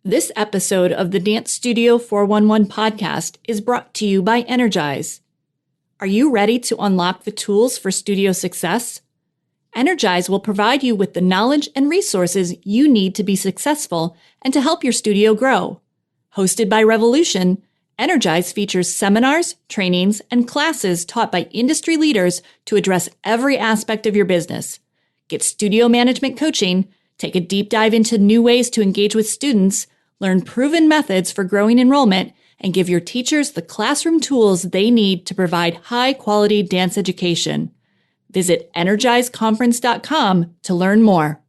This episode of the Dance Studio 411 podcast is brought to you by Energize. Are you ready to unlock the tools for studio success? Energize will provide you with the knowledge and resources you need to be successful and to help your studio grow. Hosted by Revolution, Energize features seminars, trainings, and classes taught by industry leaders to address every aspect of your business. Get studio management coaching, take a deep dive into new ways to engage with students, learn proven methods for growing enrollment, and give your teachers the classroom tools they need to provide high-quality dance education. Visit energizeconference.com to learn more.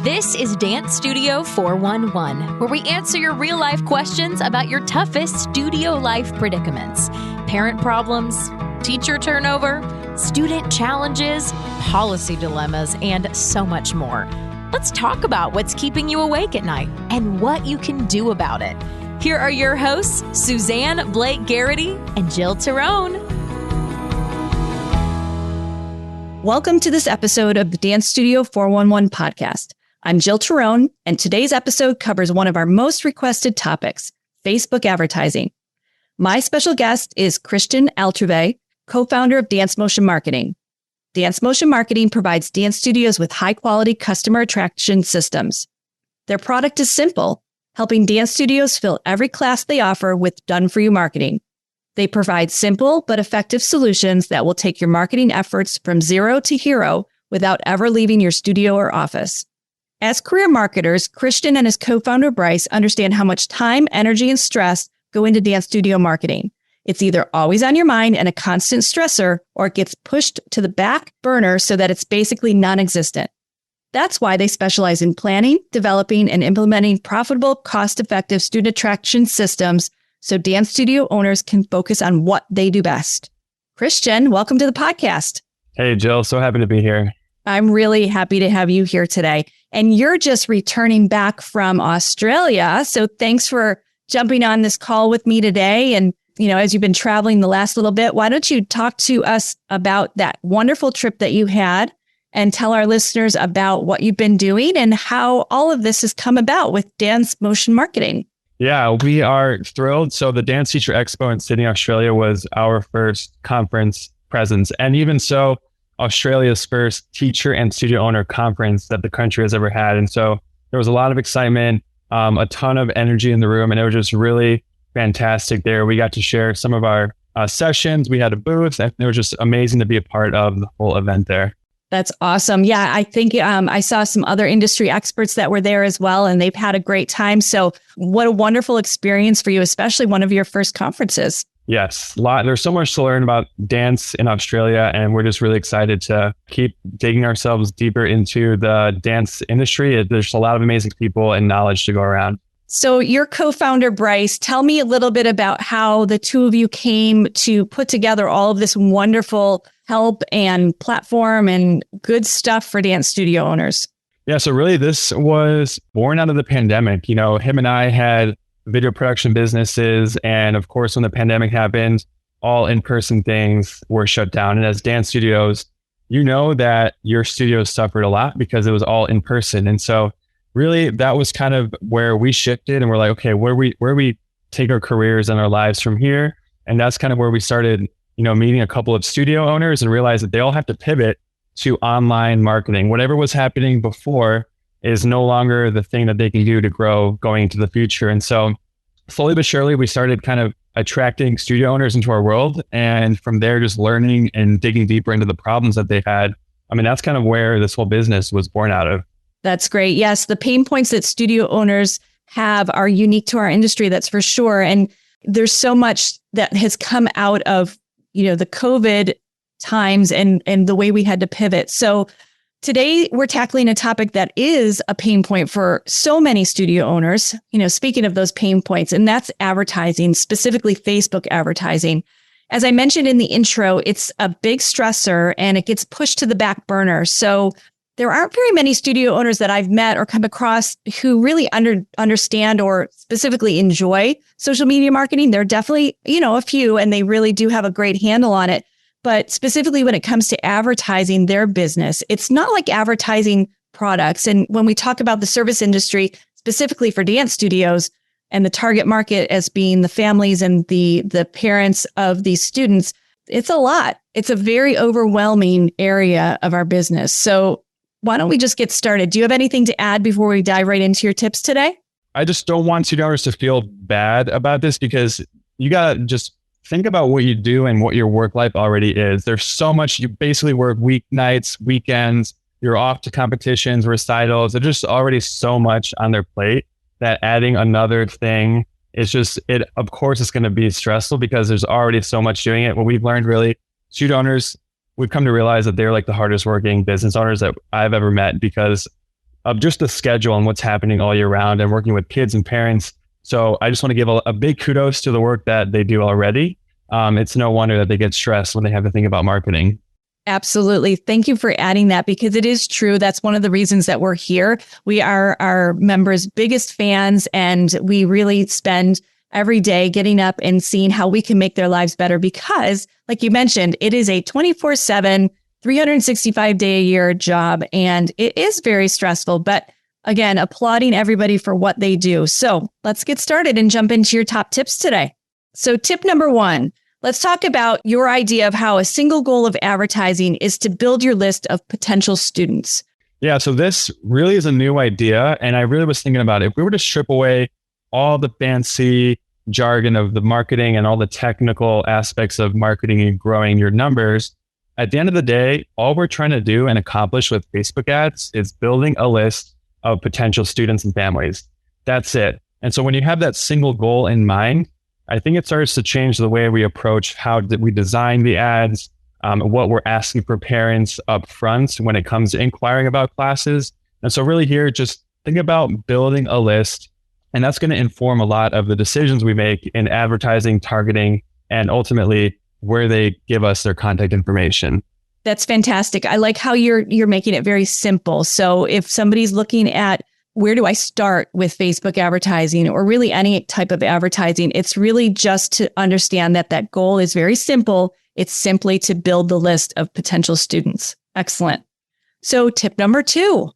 This is Dance Studio 411, where we answer your real-life questions about your toughest studio life predicaments. Parent problems, teacher turnover, student challenges, policy dilemmas, and so much more. Let's talk about what's keeping you awake at night and what you can do about it. Here are your hosts, Suzanne Blake Garrity and Jill Tyrone. Welcome to this episode of the Dance Studio 411 podcast. I'm Jill Tyrone, and today's episode covers one of our most requested topics, Facebook advertising. My special guest is Christian Altuve, co-founder of Dance Motion Marketing. Dance Motion Marketing provides dance studios with high-quality customer attraction systems. Their product is simple, helping dance studios fill every class they offer with done-for-you marketing. They provide simple but effective solutions that will take your marketing efforts from zero to hero without ever leaving your studio or office. As career marketers, Christian and his co-founder Bryce understand how much time, energy, and stress go into dance studio marketing. It's either always on your mind and a constant stressor, or it gets pushed to the back burner so that it's basically non-existent. That's why they specialize in planning, developing, and implementing profitable, cost-effective student attraction systems so dance studio owners can focus on what they do best. Christian, welcome to the podcast. Hey, Jill. So happy to be here. I'm really happy to have you here today. And you're just returning back from Australia. So thanks for jumping on this call with me today. And as you've been traveling the last little bit, why don't you talk to us about that wonderful trip that you had and tell our listeners about what you've been doing and how all of this has come about with Dance Motion Marketing. Yeah, we are thrilled. So the Dance Teacher Expo in Sydney, Australia was our first conference presence. And even so, Australia's first teacher and studio owner conference that the country has ever had. And so there was a lot of excitement, a ton of energy in the room, and it was just really fantastic there. We got to share some of our sessions. We had a booth, and it was just amazing to be a part of the whole event there. That's awesome. Yeah, I think I saw some other industry experts that were there as well, and they've had a great time. So what a wonderful experience for you, especially one of your first conferences. Yes, there's so much to learn about dance in Australia, and we're just really excited to keep digging ourselves deeper into the dance industry. There's a lot of amazing people and knowledge to go around. So your co-founder, Bryce, tell me a little bit about how the two of you came to put together all of this wonderful help and platform and good stuff for dance studio owners. Yeah, so really this was born out of the pandemic. Him and I had video production businesses. And of course, when the pandemic happened, all in-person things were shut down. And as dance studios, that your studio suffered a lot because it was all in person. And so really, that was kind of where we shifted and we're like, okay, where we take our careers and our lives from here. And that's kind of where we started, meeting a couple of studio owners and realized that they all have to pivot to online marketing. Whatever was happening before is no longer the thing that they can do to grow going into the future. And so slowly but surely, we started kind of attracting studio owners into our world. And from there, just learning and digging deeper into the problems that they had. I mean, that's kind of where this whole business was born out of. That's great. Yes, the pain points that studio owners have are unique to our industry, that's for sure. And there's so much that has come out of, the COVID times and the way we had to pivot. So today we're tackling a topic that is a pain point for so many studio owners, speaking of those pain points, and that's advertising, specifically Facebook advertising. As I mentioned in the intro, it's a big stressor and it gets pushed to the back burner. So there aren't very many studio owners that I've met or come across who really understand or specifically enjoy social media marketing. There are definitely, a few, and they really do have a great handle on it. But specifically when it comes to advertising their business, it's not like advertising products. And when we talk about the service industry, specifically for dance studios and the target market as being the families and the parents of these students, it's a lot. It's a very overwhelming area of our business. So why don't we just get started? Do you have anything to add before we dive right into your tips today? I just don't want studio owners to feel bad about this, because you got to just think about what you do and what your work life already is. There's so much. You basically work weeknights, weekends, you're off to competitions, recitals. There's just already so much on their plate that adding another thing is just, of course, it's going to be stressful because there's already so much doing it. What we've learned, really, studio owners, we've come to realize that they're like the hardest working business owners that I've ever met because of just the schedule and what's happening all year round and working with kids and parents. So I just want to give a big kudos to the work that they do already. It's no wonder that they get stressed when they have to think about marketing. Absolutely. Thank you for adding that, because it is true. That's one of the reasons that we're here. We are our members' biggest fans, and we really spend every day getting up and seeing how we can make their lives better because, like you mentioned, it is a 24/7, 365-day-a-year job, and it is very stressful. But again, applauding everybody for what they do. So let's get started and jump into your top tips today. So tip number 1, let's talk about your idea of how a single goal of advertising is to build your list of potential students. Yeah, so this really is a new idea. And I really was thinking about it. If we were to strip away all the fancy jargon of the marketing and all the technical aspects of marketing and growing your numbers, at the end of the day, all we're trying to do and accomplish with Facebook ads is building a list of potential students and families. That's it. And so when you have that single goal in mind, I think it starts to change the way we approach how we design the ads, what we're asking for parents up front when it comes to inquiring about classes. And so really here, just think about building a list, and that's going to inform a lot of the decisions we make in advertising, targeting, and ultimately where they give us their contact information. That's fantastic. I like how you're making it very simple. So if somebody's looking at where do I start with Facebook advertising or really any type of advertising, it's really just to understand that goal is very simple. It's simply to build the list of potential students. Excellent. So tip number 2,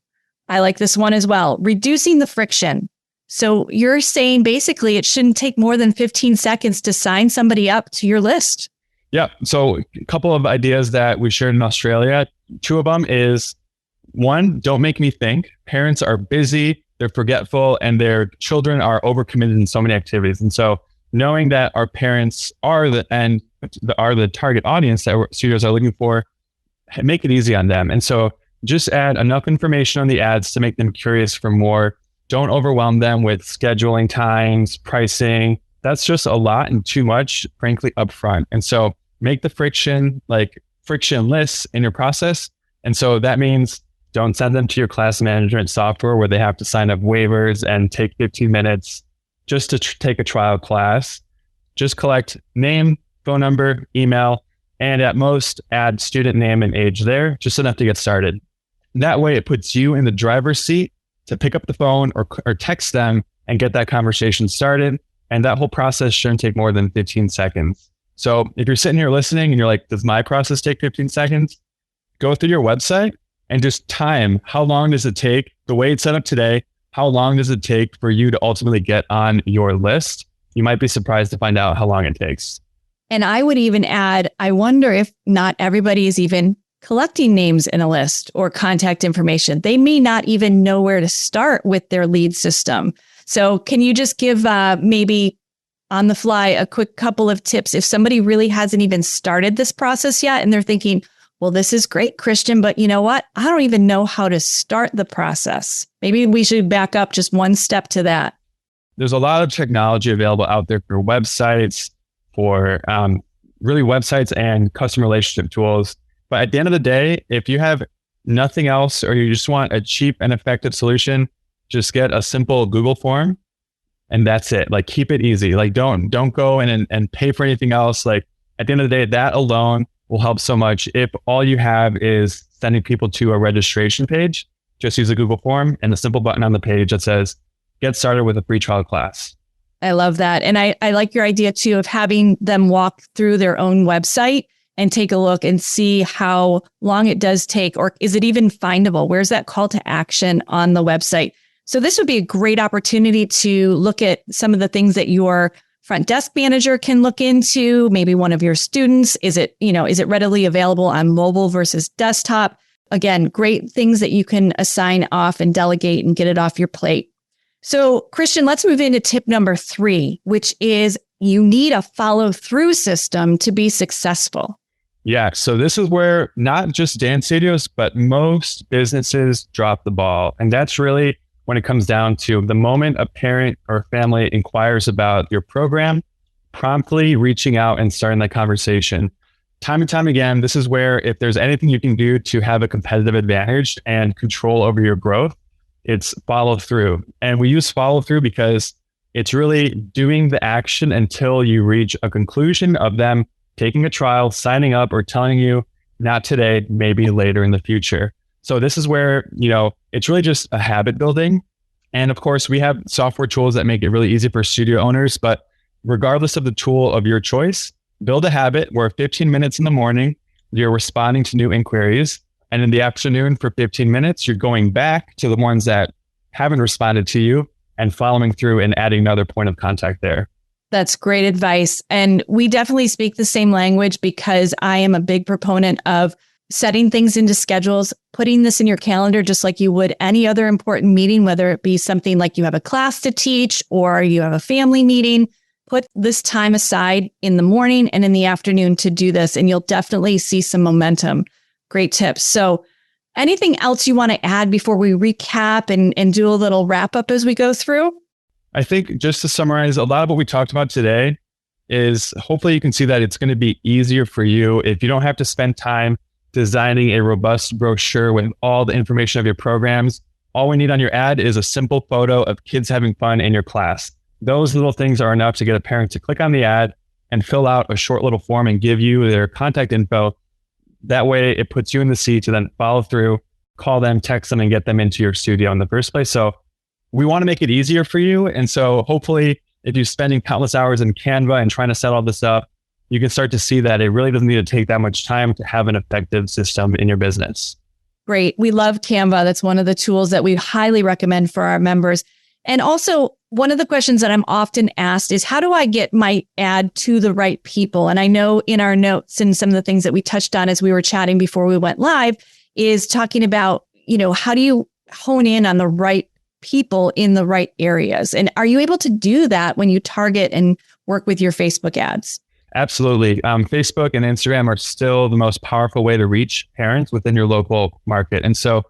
I like this one as well, reducing the friction. So you're saying basically it shouldn't take more than 15 seconds to sign somebody up to your list. Yeah. So a couple of ideas that we shared in Australia. 2 of them is, 1, don't make me think. Parents are busy, they're forgetful, and their children are overcommitted in so many activities. And so knowing that our parents are the target audience that studios are looking for, make it easy on them. And so just add enough information on the ads to make them curious for more. Don't overwhelm them with scheduling times, pricing. That's just a lot and too much, frankly, upfront. And so make the frictionless in your process. And so that means don't send them to your class management software where they have to sign up waivers and take 15 minutes just to take a trial class. Just collect name, phone number, email, and at most add student name and age there, just enough to get started. That way it puts you in the driver's seat to pick up the phone or text them and get that conversation started. And that whole process shouldn't take more than 15 seconds. So if you're sitting here listening and you're like, does my process take 15 seconds? Go through your website and just time, how long does it take, the way it's set up today, how long does it take for you to ultimately get on your list? You might be surprised to find out how long it takes. And I would even add, I wonder if not everybody is even collecting names in a list or contact information. They may not even know where to start with their lead system. So can you just give maybe on the fly a quick couple of tips if somebody really hasn't even started this process yet and they're thinking, well, this is great, Christian, but you know what? I don't even know how to start the process. Maybe we should back up just one step to that. There's a lot of technology available out there for websites, for really websites and customer relationship tools. But at the end of the day, if you have nothing else or you just want a cheap and effective solution, just get a simple Google form and that's it. Like, keep it easy. Like, don't go in and pay for anything else. Like, at the end of the day, that alone will help so much. If all you have is sending people to a registration page, just use a Google form and a simple button on the page that says, get started with a free trial class. I love that. And I like your idea too of having them walk through their own website and take a look and see how long it does take, or is it even findable? Where's that call to action on the website? So this would be a great opportunity to look at some of the things that your front desk manager can look into, maybe one of your students. Is it readily available on mobile versus desktop? Again, great things that you can assign off and delegate and get it off your plate. So Christian, let's move into tip number 3, which is you need a follow-through system to be successful. Yeah. So this is where not just dance studios, but most businesses drop the ball. And that's really when it comes down to the moment a parent or family inquires about your program, promptly reaching out and starting that conversation. Time and time again, this is where if there's anything you can do to have a competitive advantage and control over your growth, it's follow through. And we use follow through because it's really doing the action until you reach a conclusion of them taking a trial, signing up, or telling you, not today, maybe later in the future. So this is where, it's really just a habit building. And of course, we have software tools that make it really easy for studio owners. But regardless of the tool of your choice, build a habit where 15 minutes in the morning, you're responding to new inquiries. And in the afternoon for 15 minutes, you're going back to the ones that haven't responded to you and following through and adding another point of contact there. That's great advice. And we definitely speak the same language because I am a big proponent of setting things into schedules, putting this in your calendar, just like you would any other important meeting, whether it be something like you have a class to teach or you have a family meeting. Put this time aside in the morning and in the afternoon to do this, and you'll definitely see some momentum. Great tips. So anything else you want to add before we recap and do a little wrap up as we go through? I think just to summarize, a lot of what we talked about today is hopefully you can see that it's going to be easier for you if you don't have to spend time designing a robust brochure with all the information of your programs. All we need on your ad is a simple photo of kids having fun in your class. Those little things are enough to get a parent to click on the ad and fill out a short little form and give you their contact info. That way it puts you in the seat to then follow through, call them, text them, and get them into your studio in the first place. So we want to make it easier for you. And so hopefully if you're spending countless hours in Canva and trying to set all this up, you can start to see that it really doesn't need to take that much time to have an effective system in your business. Great. We love Canva. That's one of the tools that we highly recommend for our members. And also, one of the questions that I'm often asked is, how do I get my ad to the right people? And I know in our notes and some of the things that we touched on as we were chatting before we went live is talking about, how do you hone in on the right people in the right areas? And are you able to do that when you target and work with your Facebook ads? Absolutely. Facebook and Instagram are still the most powerful way to reach parents within your local market. And so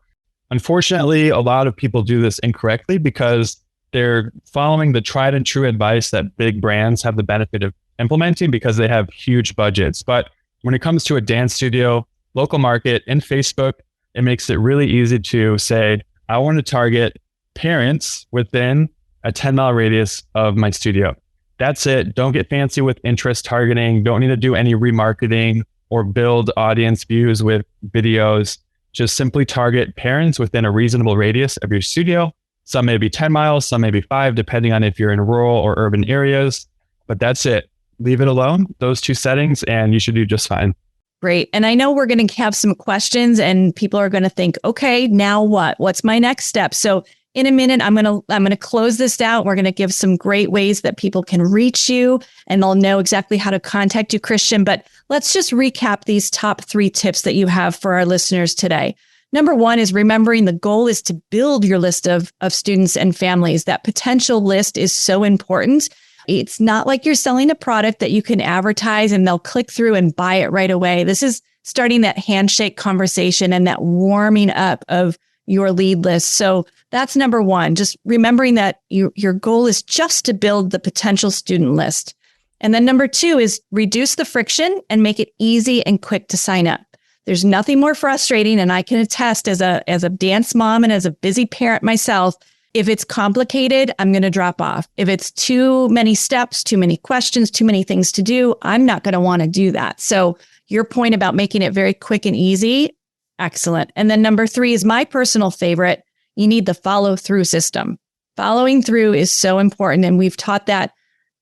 unfortunately, a lot of people do this incorrectly because they're following the tried and true advice that big brands have the benefit of implementing because they have huge budgets. But when it comes to a dance studio, local market, and Facebook, it makes it really easy to say, I want to target parents within a 10-mile radius of my studio. That's it. Don't get fancy with interest targeting. Don't need to do any remarketing or build audience views with videos. Just simply target parents within a reasonable radius of your studio. Some may be 10 miles, some may be 5, depending on if you're in rural or urban areas. But that's it. Leave it alone, those 2 settings, and you should do just fine. Great. And I know we're going to have some questions and people are going to think, okay, now what? What's my next step? So in a minute, I'm going to close this out. We're going to give some great ways that people can reach you and they'll know exactly how to contact you, Christian. But let's just recap these top 3 tips that you have for our listeners today. Number 1 is remembering the goal is to build your list of students and families. That potential list is so important. It's not like you're selling a product that you can advertise and they'll click through and buy it right away. This is starting that handshake conversation and that warming up of your lead list. So that's number 1, just remembering that your goal is just to build the potential student list. And then number 2 is reduce the friction and make it easy and quick to sign up. There's nothing more frustrating, and I can attest as a dance mom and as a busy parent myself, if it's complicated, I'm going to drop off. If it's too many steps, too many questions, too many things to do, I'm not going to want to do that. So your point about making it very quick and easy, excellent. And then number 3 is my personal favorite. You need the follow through system. Following through is so important. And we've taught that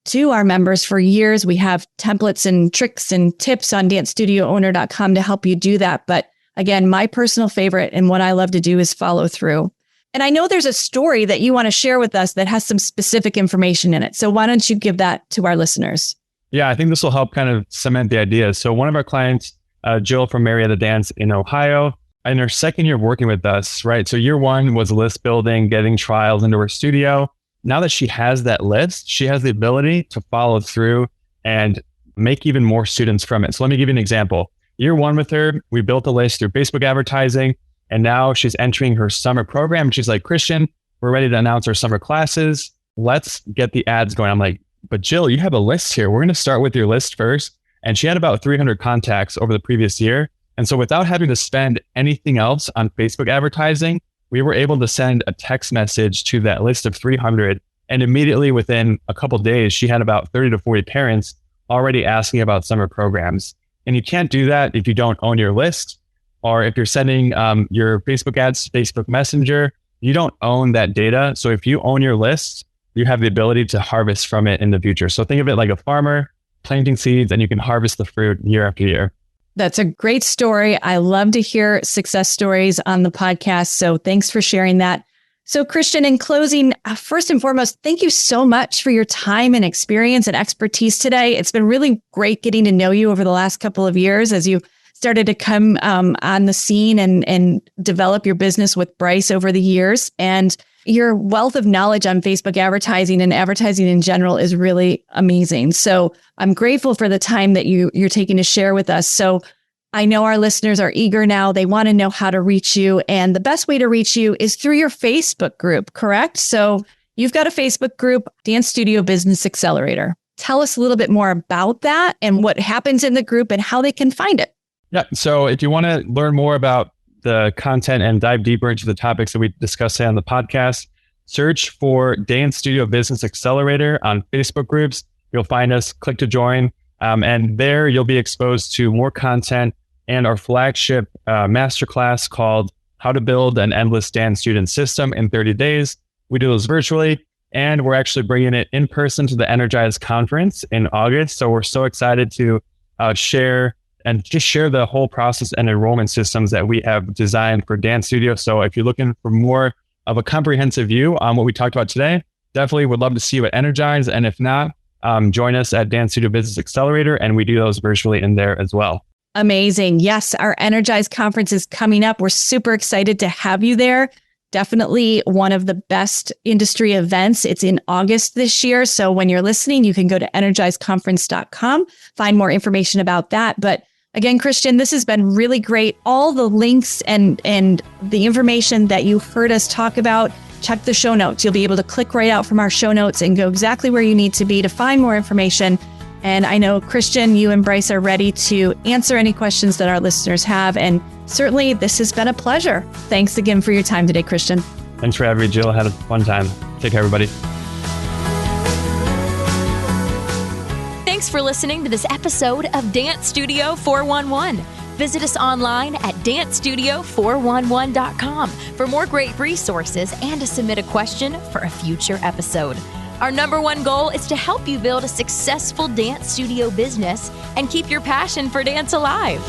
to our members for years. We have templates and tricks and tips on dancestudioowner.com to help you do that. But again, my personal favorite and what I love to do is follow through. And I know there's a story that you want to share with us that has some specific information in it. So why don't you give that to our listeners? Yeah, I think this will help kind of cement the idea. So one of our clients, Jill from Marietta Dance in Ohio, in her second year of working with us, right? So year one was list building, getting trials into her studio. Now that she has that list, she has the ability to follow through and make even more students from it. So let me give you an example. Year one with her, we built a list through Facebook advertising, and now she's entering her summer program. She's like, Christian, we're ready to announce our summer classes. Let's get the ads going. I'm like, but Jill, you have a list here. We're going to start with your list first. And she had about 300 contacts over the previous year. And so without having to spend anything else on Facebook advertising, we were able to send a text message to that list of 300. And immediately within a couple of days, she had about 30 to 40 parents already asking about summer programs. And you can't do that if you don't own your list, or if you're sending your Facebook ads to Facebook Messenger, you don't own that data. So if you own your list, you have the ability to harvest from it in the future. So think of it like a farmer planting seeds, and you can harvest the fruit year after year. That's a great story. I love to hear success stories on the podcast. So thanks for sharing that. So Christian, in closing, first and foremost, thank you so much for your time and experience and expertise today. It's been really great getting to know you over the last couple of years as you started to come on the scene and develop your business with Bryce over the years. And your wealth of knowledge on Facebook advertising and advertising in general is really amazing. So I'm grateful for the time that you're taking to share with us. So I know our listeners are eager now. They want to know how to reach you. And the best way to reach you is through your Facebook group, correct? So you've got a Facebook group, Dance Studio Business Accelerator. Tell us a little bit more about that and what happens in the group and how they can find it. Yeah. So if you want to learn more about the content and dive deeper into the topics that we discussed today on the podcast, search for Dance Studio Business Accelerator on Facebook groups. You'll find us, click to join. And there you'll be exposed to more content and our flagship masterclass called How to Build an Endless Dance Student System in 30 Days. We do those virtually, and we're actually bringing it in person to the Energize conference in August. So we're so excited to share the whole process and enrollment systems that we have designed for Dance Studio. So if you're looking for more of a comprehensive view on what we talked about today, definitely would love to see you at Energize. And if not, join us at Dance Studio Business Accelerator, and we do those virtually in there as well. Amazing. Yes, our Energize conference is coming up. We're super excited to have you there. Definitely one of the best industry events. It's in August this year. So when you're listening, you can go to energizeconference.com, find more information about that. But again, Christian, this has been really great. All the links and the information that you heard us talk about, check the show notes. You'll be able to click right out from our show notes and go exactly where you need to be to find more information. And I know, Christian, you and Bryce are ready to answer any questions that our listeners have. And certainly this has been a pleasure. Thanks again for your time today, Christian. Thanks for having me, Jill. I had a fun time. Take care, everybody. Thanks for listening to this episode of Dance Studio 411. Visit us online at dancestudio411.com for more great resources and to submit a question for a future episode. Our number one goal is to help you build a successful dance studio business and keep your passion for dance alive.